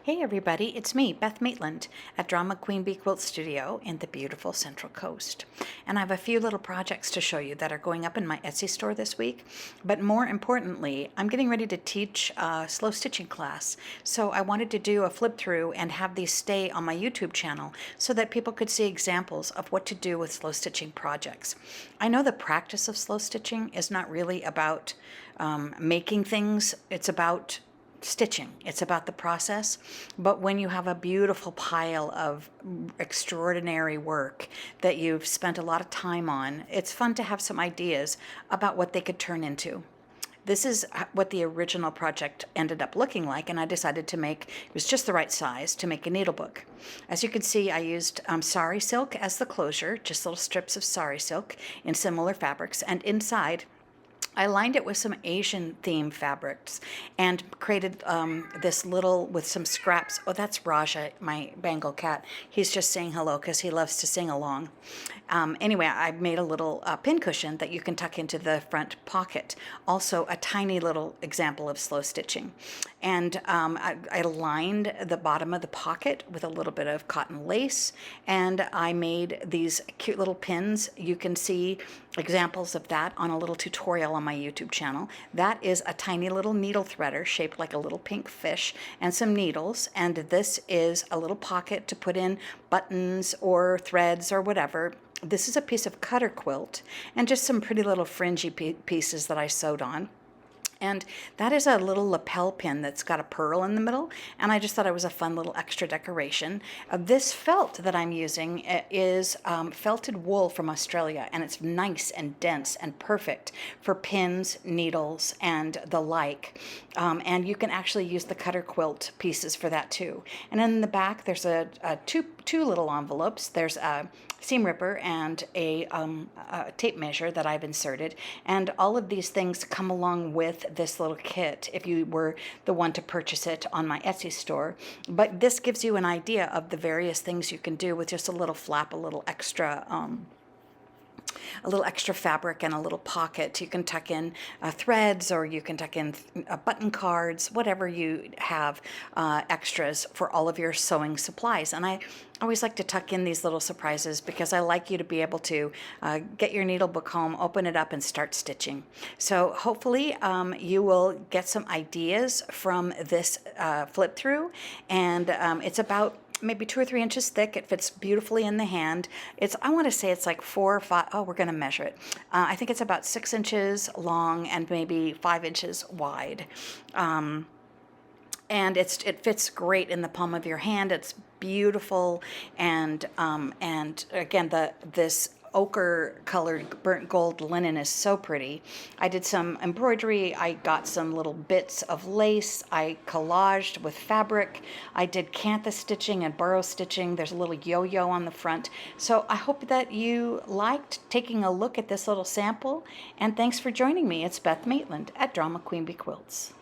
Hey everybody, it's me, Beth Maitland, at Drama Queen Bee Quilt Studio in the beautiful Central Coast. And I have a few little projects to show you that are going up in my Etsy store this week. But more importantly, I'm getting ready to teach a slow stitching class. So I wanted to do a flip through and have these stay on my YouTube channel so that people could see examples of what to do with slow stitching projects. I know the practice of slow stitching is not really about making things, it's about stitching. It's about the process. But when you have a beautiful pile of extraordinary work that you've spent a lot of time on, it's fun to have some ideas about what they could turn into. This is what the original project ended up looking like, and I decided to make, it was just the right size to make a needle book. As you can see, I used sari silk as the closure, just little strips of sari silk in similar fabrics, and inside I lined it with some Asian theme fabrics and created this little with some scraps. Oh, that's Raja, my Bengal cat. He's just saying hello because he loves to sing along. Anyway, I made a little pin cushion that you can tuck into the front pocket. Also, a tiny little example of slow stitching. And I lined the bottom of the pocket with a little bit of cotton lace, and I made these cute little pins. You can see examples of that on a little tutorial on my YouTube channel. That is a tiny little needle threader shaped like a little pink fish and some needles, and this is a little pocket to put in buttons or threads or whatever. This is a piece of cutter quilt and just some pretty little fringy pieces that I sewed on. And that is a little lapel pin that's got a pearl in the middle, and I just thought it was a fun little extra decoration. This felt that I'm using is felted wool from Australia, and it's nice and dense and perfect for pins, needles, and the like. And you can actually use the cutter quilt pieces for that too. And in the back, there's two little envelopes. There's a seam ripper and a tape measure that I've inserted, and all of these things come along with this little kit if you were the one to purchase it on my Etsy store. But this gives you an idea of the various things you can do with just a little flap, a little extra fabric and a little pocket. You can tuck in threads, or you can tuck in button cards, whatever you have extras for all of your sewing supplies. And I always like to tuck in these little surprises because I like you to be able to get your needle book home, open it up, and start stitching. So hopefully you will get some ideas from this flip through, and it's about maybe 2 or 3 inches thick. It fits beautifully in the hand. I want to say it's like 4 or 5. Oh, we're going to measure it. I think it's about 6 inches long and maybe 5 inches wide. And it fits great in the palm of your hand. It's beautiful, and again, this ochre colored burnt gold linen is so pretty. I did some embroidery. I got some little bits of lace. I collaged with fabric. I did cantha stitching and burrow stitching. There's a little yo-yo on the front. So I hope that you liked taking a look at this little sample, and thanks for joining me. It's Beth Maitland at Drama Queen Bee Quilts.